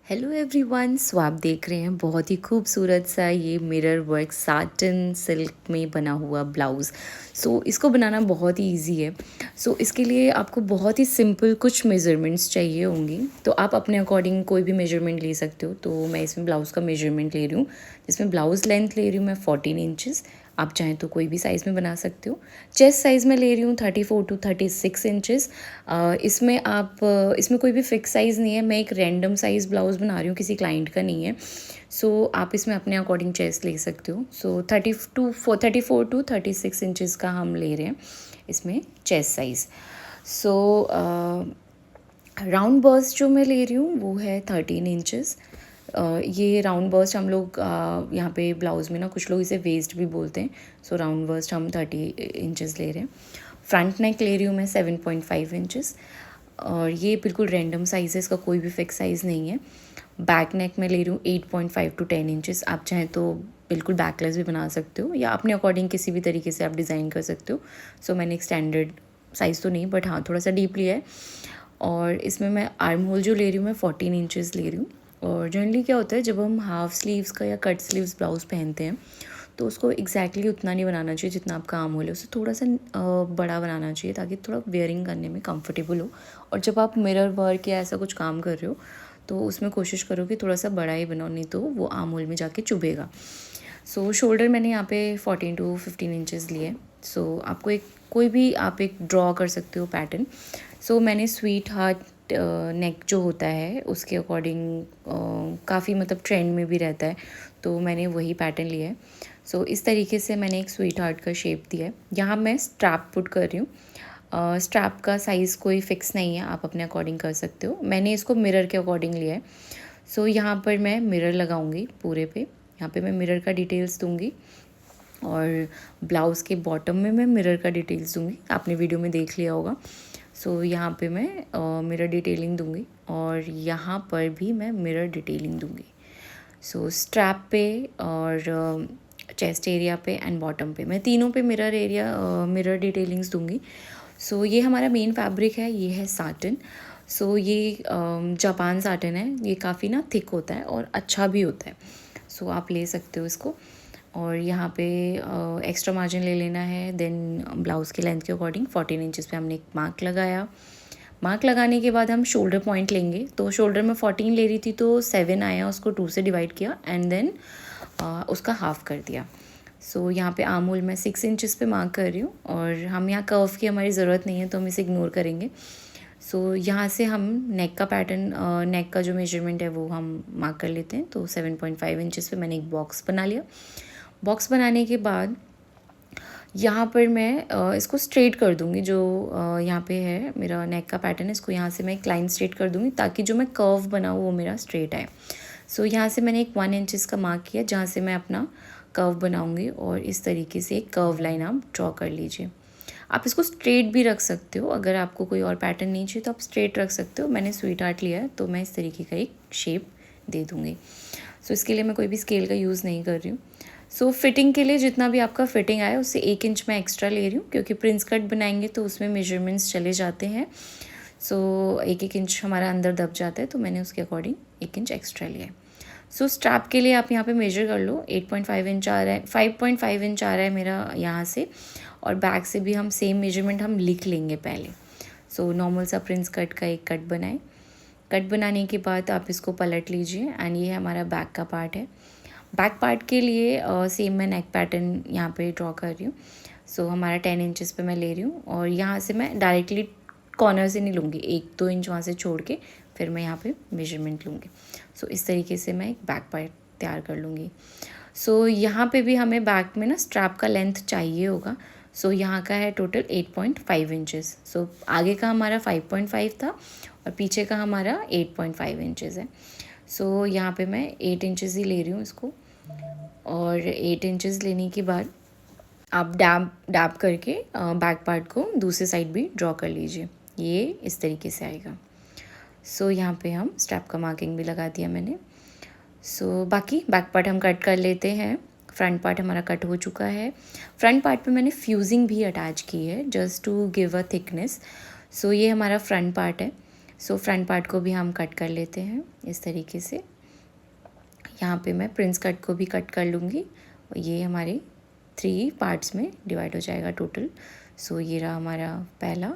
Hello everyone. सो आप देख रहे हैं बहुत ही खूबसूरत सा ये मिरर वर्क साटन सिल्क में बना हुआ ब्लाउज़। इसको बनाना बहुत ही इजी है। इसके लिए आपको बहुत ही सिंपल कुछ मेज़रमेंट्स चाहिए होंगी, तो आप अपने अकॉर्डिंग कोई भी मेज़रमेंट ले सकते हो। तो मैं इसमें ब्लाउज़ का मेज़रमेंट ले रही हूँ, जिसमें ब्लाउज़ लेंथ ले रही हूँ मैं 14 इंचज़। आप चाहें तो कोई भी साइज़ में बना सकते हो। चेस्ट साइज़ में ले रही हूँ 34 टू 36 इंचज़। इसमें कोई भी फिक्स साइज़ नहीं है, मैं एक रैंडम साइज़ ब्लाउज़ बना रही हूँ, किसी क्लाइंट का नहीं है। आप इसमें अपने अकॉर्डिंग चेस्ट ले सकते हो। 34 टू 36 इंचज़ का हम ले रहे हैं इसमें चेस्ट साइज़। राउंड बर्स्ट जो मैं ले रही हूँ वो है 13 इंचज़। ये राउंड बर्स्ट हम लोग यहाँ पे ब्लाउज़ में ना कुछ लोग इसे वेस्ट भी बोलते हैं। राउंड बर्स्ट हम 30 इंचज़ ले रहे हैं। फ्रंट नेक ले रही हूँ मैं 7.5 इंचज़, और ये बिल्कुल रैंडम साइज़ है, इसका कोई भी फिक्स साइज़ नहीं है। बैक नेक में ले रही हूँ 8.5 टू 10 इंचज़। आप चाहें तो बिल्कुल बैकलेस भी बना सकते हो, या अपने अकॉर्डिंग किसी भी तरीके से आप डिज़ाइन कर सकते हो। मैंने एक स्टैंडर्ड साइज़ तो नहीं, बट हाँ थोड़ा सा डीप लिया है। और इसमें मैं आर्म होल जो ले रही हूँ मैं 14 इंचज़ ले रही हूँ। और जनरली क्या होता है, जब हम हाफ स्लीव्स का या कट स्लीव्स ब्लाउज़ पहनते हैं तो उसको एग्जैक्टली उतना नहीं बनाना चाहिए जितना आपका आर्म होल है, उसे थोड़ा सा बड़ा बनाना चाहिए, ताकि थोड़ा वेयरिंग करने में कंफर्टेबल हो। और जब आप मिरर वर्क या ऐसा कुछ काम कर रहे हो तो उसमें कोशिश करो कि थोड़ा सा बड़ा ही बनाओ, नहीं तो वो आर्म होल में जाके चुभेगा। शोल्डर मैंने यहाँ पे 14 टू 15 इंचज़ लिए। आपको कोई भी आप एक ड्रॉ कर सकते हो पैटर्न। मैंने स्वीट हार्ट नेक जो होता है उसके अकॉर्डिंग काफ़ी मतलब ट्रेंड में भी रहता है, तो मैंने वही पैटर्न लिया है। इस तरीके से मैंने एक स्वीट हार्ट का शेप दिया है। यहाँ मैं स्ट्रैप पुट कर रही हूँ। स्ट्रैप का साइज़ कोई फ़िक्स नहीं है, आप अपने अकॉर्डिंग कर सकते हो। मैंने इसको मिरर के अकॉर्डिंग लिया है। यहाँ पर मैं मिरर लगाऊंगी पूरे पे। यहाँ पे मैं मिरर का डिटेल्स दूंगी, और ब्लाउज़ के बॉटम में मैं मिरर का डिटेल्स दूंगी, आपने वीडियो में देख लिया होगा। यहाँ पे मैं मिरर डिटेलिंग दूंगी, और यहाँ पर भी मैं मिरर डिटेलिंग दूंगी। स्ट्रैप पे और चेस्ट एरिया पे एंड बॉटम पे मैं तीनों पे मिरर डिटेलिंग्स दूंगी। ये हमारा मेन फैब्रिक है, ये है साटन। ये जापान साटन है, ये काफ़ी ना थिक होता है और अच्छा भी होता है। आप ले सकते हो इसको। और यहाँ पे एक्स्ट्रा मार्जिन ले लेना है। देन ब्लाउज़ के लेंथ के अकॉर्डिंग 14 इंचज़ पे हमने एक मार्क लगाया। मार्क लगाने के बाद हम शोल्डर पॉइंट लेंगे। तो शोल्डर में 14 ले रही थी तो 7 आया, उसको 2 से डिवाइड किया एंड देन उसका हाफ कर दिया। यहाँ पे आर्म होल मैं 6 इंचज़ पे मार्क कर रही हूँ, और हम यहाँ कर्व की हमारी ज़रूरत नहीं है तो हम इसे इग्नोर करेंगे। यहाँ से हम नेक का पैटर्न, नेक का जो मेजरमेंट है वो हम मार्क कर लेते हैं। तो 7.5 इंचज़ पे मैंने एक बॉक्स बना लिया। बॉक्स बनाने के बाद यहाँ पर मैं इसको स्ट्रेट कर दूँगी। जो यहाँ पे है मेरा नेक का पैटर्न है, इसको यहाँ से मैं एक लाइन स्ट्रेट कर दूँगी, ताकि जो मैं कर्व बनाऊँ वो मेरा स्ट्रेट आए। यहाँ से मैंने एक 1 इंचज़ का मार्क किया, जहाँ से मैं अपना कर्व बनाऊँगी, और इस तरीके से एक कर्व लाइन आप ड्रॉ कर लीजिए। आप इसको स्ट्रेट भी रख सकते हो, अगर आपको कोई और पैटर्न नहीं चाहिए तो आप स्ट्रेट रख सकते हो। मैंने स्वीट आर्ट लिया है तो मैं इस तरीके का एक शेप दे दूँगी। इसके लिए मैं कोई भी स्केल का यूज़ नहीं कर रही हूँ। फिटिंग के लिए जितना भी आपका फिटिंग आए उससे 1 इंच मैं एक्स्ट्रा ले रही हूँ, क्योंकि प्रिंस कट बनाएंगे तो उसमें मेजरमेंट्स चले जाते हैं। 1 इंच हमारा अंदर दब जाता है, तो मैंने उसके अकॉर्डिंग 1 इंच एक्स्ट्रा लिया है। स्ट्रैप के लिए आप यहाँ पे मेजर कर लो। 8.5 इंच आ रहा है, 5.5 इंच आ रहा है मेरा यहाँ से, और बैक से भी हम सेम मेजरमेंट हम लिख लेंगे पहले। नॉर्मल सा प्रिंस कट का एक कट बनाए। कट बनाने के बाद आप इसको पलट लीजिए, एंड ये हमारा बैक का पार्ट है। बैक पार्ट के लिए सेम मैं नेक पैटर्न यहाँ पे ड्रॉ कर रही हूँ। हमारा 10 इंचज़ पे मैं ले रही हूँ, और यहाँ से मैं डायरेक्टली कॉर्नर से नहीं लूँगी, 1-2 इंच वहाँ से छोड़ के फिर मैं यहाँ पे मेजरमेंट लूँगी। इस तरीके से मैं एक बैक पार्ट तैयार कर लूँगी। यहाँ पे भी हमें बैक में ना स्ट्रैप का लेंथ चाहिए होगा। यहाँ का है टोटल 8.5 इंचज़। आगे का हमारा 5.5 था, और पीछे का हमारा 8.5 इंचज़ है। यहाँ पे मैं 8 इंचज़ ही ले रही हूँ इसको, और 8 इंचज़ लेने के बाद आप डैब करके बैक पार्ट को दूसरी साइड भी ड्रॉ कर लीजिए। ये इस तरीके से आएगा। यहाँ पे हम स्ट्रैप का मार्किंग भी लगा दिया मैंने। बाकी बैक पार्ट हम कट कर लेते हैं। फ्रंट पार्ट हमारा कट हो चुका है। फ्रंट पार्ट पे मैंने फ्यूजिंग भी अटैच की है, just to give a thickness. ये हमारा फ्रंट पार्ट है। सो फ्रंट पार्ट को भी हम कट कर लेते हैं इस तरीके से। यहाँ पे मैं प्रिंस कट को भी कट कर लूँगी और ये हमारे 3 पार्ट्स में डिवाइड हो जाएगा टोटल। सो ये रहा हमारा पहला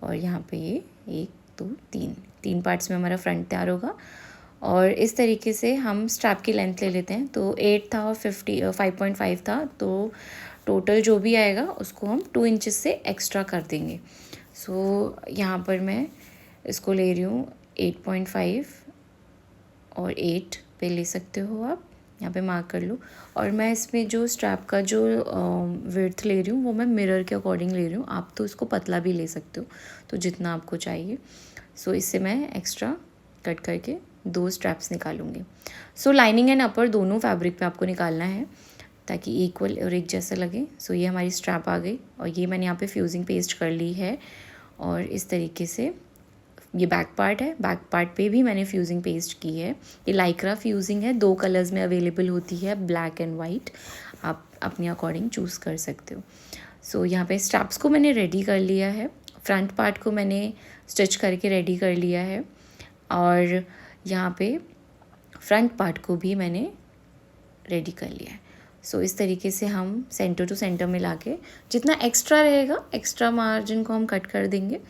और यहाँ पे ये 1 2 3 पार्ट्स में हमारा फ्रंट तैयार होगा। और इस तरीके से हम स्ट्रैप की लेंथ ले लेते हैं। तो 8 था और 5.5 था, तो टोटल जो भी आएगा उसको हम 2 इंचेस से एक्स्ट्रा कर देंगे। सो यहाँ पर मैं इसको ले रही हूँ 8.5 और 8 पे ले सकते हो आप, यहाँ पे मार्क कर लो। और मैं इसमें जो स्ट्रैप का जो विड्थ ले रही हूँ वो मैं मिरर के अकॉर्डिंग ले रही हूँ। आप तो इसको पतला भी ले सकते हो, तो जितना आपको चाहिए। सो इससे मैं एक्स्ट्रा कट करके 2 स्ट्रैप्स निकालूंगी। सो लाइनिंग एंड अपर दोनों फैब्रिक पे आपको निकालना है ताकि इक्वल और एक जैसा लगे। सो ये हमारी स्ट्रैप आ गई और ये मैंने यहाँ पे फ्यूजिंग पेस्ट कर ली है। और इस तरीके से ये बैक पार्ट है, बैक पार्ट पे भी मैंने फ्यूजिंग पेस्ट की है। ये लाइक्रा फ्यूजिंग है, 2 कलर्स में अवेलेबल होती है, ब्लैक एंड वाइट। आप अपने अकॉर्डिंग चूज़ कर सकते हो। सो यहाँ पे स्ट्रैप्स को मैंने रेडी कर लिया है, फ्रंट पार्ट को मैंने स्टिच करके रेडी कर लिया है और यहाँ पे फ्रंट पार्ट को भी मैंने रेडी कर लिया है। सो इस तरीके से हम सेंटर टू सेंटर मिला के जितना एक्स्ट्रा रहेगा एक्स्ट्रा मार्जिन को हम कट कर देंगे।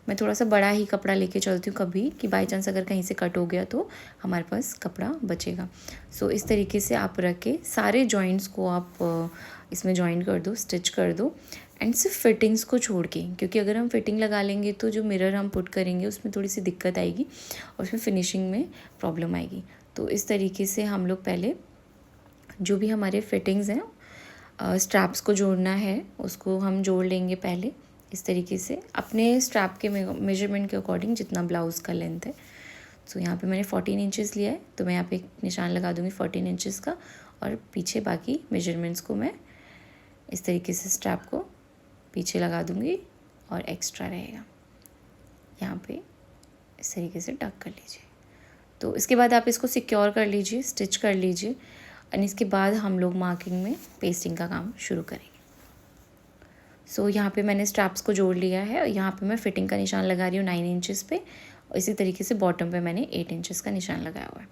मैं थोड़ा सा बड़ा ही कपड़ा लेके चलती हूँ कभी, कि बाई चांस अगर कहीं से कट हो गया तो हमारे पास कपड़ा बचेगा। सो इस तरीके से आप रख के सारे जॉइंट्स को आप इसमें जॉइन कर दो, स्टिच कर दो। एंड सिर्फ फिटिंग्स को छोड़ के, क्योंकि अगर हम फिटिंग लगा लेंगे तो जो मिरर हम पुट करेंगे उसमें थोड़ी सी दिक्कत आएगी और उसमें फिनिशिंग में प्रॉब्लम आएगी। तो इस तरीके से हम लोग पहले जो भी हमारे फिटिंग्स हैं, स्ट्रैप्स को जोड़ना है उसको हम जोड़ लेंगे पहले इस तरीके से अपने स्ट्रैप के मेजरमेंट के अकॉर्डिंग जितना ब्लाउज़ का लेंथ है। सो यहाँ पे मैंने 14 इंचेस लिया है, तो मैं यहाँ पे एक निशान लगा दूँगी 14 इंचेस का और पीछे बाकी मेजरमेंट्स को मैं इस तरीके से स्ट्रैप को पीछे लगा दूँगी और एक्स्ट्रा रहेगा यहाँ पे इस तरीके से टक कर लीजिए। तो इसके बाद आप इसको सिक्योर कर लीजिए, स्टिच कर लीजिए और इसके बाद हम लोग मार्किंग में पेस्टिंग का काम शुरू करेंगे। सो यहाँ पे मैंने स्ट्रैप्स को जोड़ लिया है और यहाँ पे मैं फिटिंग का निशान लगा रही हूँ 9 इंचेस पे और इसी तरीके से बॉटम पे मैंने 8 इंचेस का निशान लगाया हुआ है।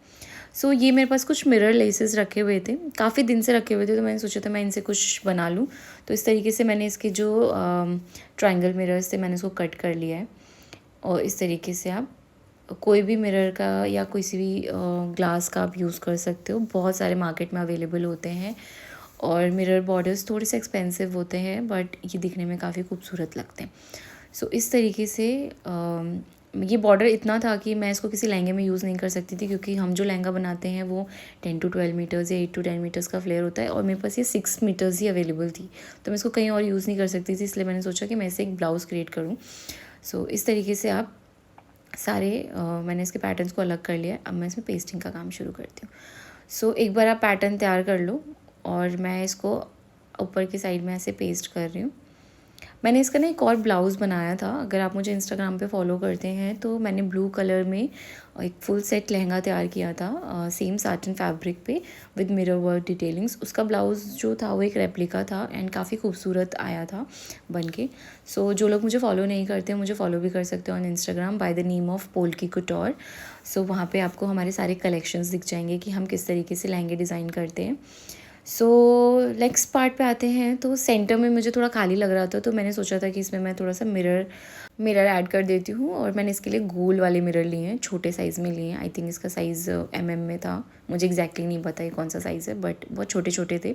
सो ये मेरे पास कुछ मिरर लेसेस रखे हुए थे, काफ़ी दिन से रखे हुए थे, तो मैंने सोचा था मैं इनसे कुछ बना लूँ। तो इस तरीके से मैंने इसके जो ट्रायंगल मिरर्स थे मैंने इसको कट कर लिया है और इस तरीके से आप कोई भी मिरर का या किसी भी ग्लास का आप यूज़ कर सकते हो। बहुत सारे मार्केट में अवेलेबल होते हैं और मिरर बॉर्डर्स थोड़े से एक्सपेंसिव होते हैं बट ये दिखने में काफ़ी खूबसूरत लगते हैं। सो इस तरीके से ये बॉर्डर इतना था कि मैं इसको किसी लहंगे में यूज़ नहीं कर सकती थी, क्योंकि हम जो लहंगा बनाते हैं वो 10 to 12 मीटर्स या 8 to 10 मीटर्स का फ्लेयर होता है और मेरे पास ये 6 मीटर्स ही अवेलेबल थी, तो मैं इसको कहीं और यूज़ नहीं कर सकती थी। इसलिए मैंने सोचा कि मैं इसे एक ब्लाउज़ क्रिएट करूँ। सो इस तरीके से आप सारे मैंने इसके पैटर्न्स को अलग कर लिया। अब मैं इसमें पेस्टिंग का काम शुरू करती हूँ। सो एक बार आप पैटर्न तैयार कर लो और मैं इसको ऊपर की साइड में ऐसे पेस्ट कर रही हूँ। मैंने इसका ना एक और ब्लाउज़ बनाया था, अगर आप मुझे इंस्टाग्राम पे फॉलो करते हैं तो मैंने ब्लू कलर में एक फुल सेट लहंगा तैयार किया था सेम साटिन फैब्रिक पे विद मिरर वर्क डिटेलिंग्स। उसका ब्लाउज़ जो था वो एक रेप्लिका था एंड काफ़ी खूबसूरत आया था बन के। सो जो लोग मुझे फॉलो नहीं करते मुझे फॉलो भी कर सकते हो on Instagram by the name of Polki Kutor. So वहाँ पे आपको हमारे सारे कलेक्शंस दिख जाएंगे कि हम किस तरीके से लहंगे डिज़ाइन करते हैं। सो लेग्स पार्ट पे आते हैं तो सेंटर में मुझे थोड़ा खाली लग रहा था, तो मैंने सोचा था कि इसमें मैं थोड़ा सा मिरर ऐड कर देती हूँ और मैंने इसके लिए गोल वाले मिरर लिए हैं, छोटे साइज़ में लिए हैं। आई थिंक इसका साइज़ में था, मुझे एग्जैक्टली नहीं पता ये कौन सा साइज़ है बट बहुत छोटे छोटे थे।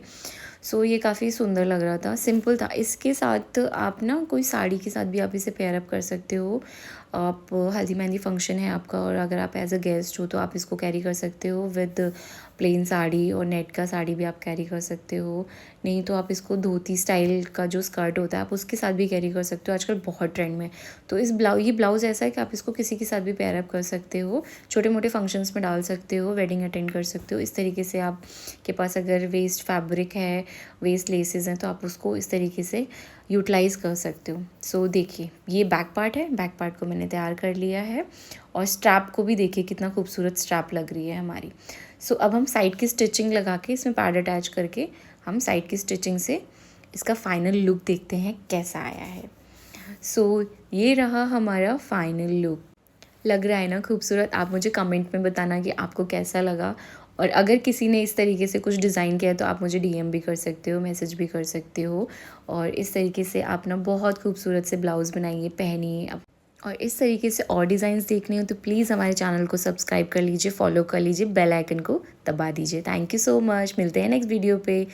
सो ये काफ़ी सुंदर लग रहा था, सिंपल था। इसके साथ आप ना कोई साड़ी के साथ भी आप इसे पेयर अप कर सकते हो। आप हल्दी मेहंदी फंक्शन है आपका और अगर आप एज अ गेस्ट हो तो आप इसको कैरी कर सकते हो विद प्लेन साड़ी और नेट का साड़ी भी आप कैरी कर सकते हो। नहीं तो आप इसको धोती स्टाइल का जो स्कर्ट होता है आप उसके साथ भी कैरी कर सकते हो, आजकल बहुत ट्रेंड में। तो ये ब्लाउज़ ऐसा है कि आप इसको किसी के साथ भी पेयर अप कर सकते हो, छोटे मोटे फंक्शंस में डाल सकते हो, वेडिंग अटेंड कर सकते हो। इस तरीके से आपके पास अगर वेस्ट फैब्रिक है, वेस्ट लेसेस हैं, तो आप उसको इस तरीके से यूटिलाइज़ कर सकते हो। सो देखिए ये बैक पार्ट है, बैक पार्ट को मैंने तैयार कर लिया है और स्ट्रैप को भी देखिए कितना खूबसूरत स्ट्रैप लग रही है हमारी। सो अब हम साइड की स्टिचिंग लगा के इसमें पैड अटैच करके हम साइड की स्टिचिंग से इसका फाइनल लुक देखते हैं कैसा आया है। सो ये रहा हमारा फाइनल लुक। लग रहा है ना खूबसूरत? आप मुझे कमेंट में बताना कि आपको कैसा लगा। और अगर किसी ने इस तरीके से कुछ डिज़ाइन किया है तो आप मुझे डीएम भी कर सकते हो, मैसेज भी कर सकते हो। और इस तरीके से आप ना बहुत खूबसूरत से ब्लाउज़ बनाइए, पहनिए आप। और इस तरीके से और डिज़ाइंस देखने हो तो प्लीज़ हमारे चैनल को सब्सक्राइब कर लीजिए, फॉलो कर लीजिए, बेल आइकन को दबा दीजिए। Thank you so much. मिलते हैं नेक्स्ट वीडियो पे।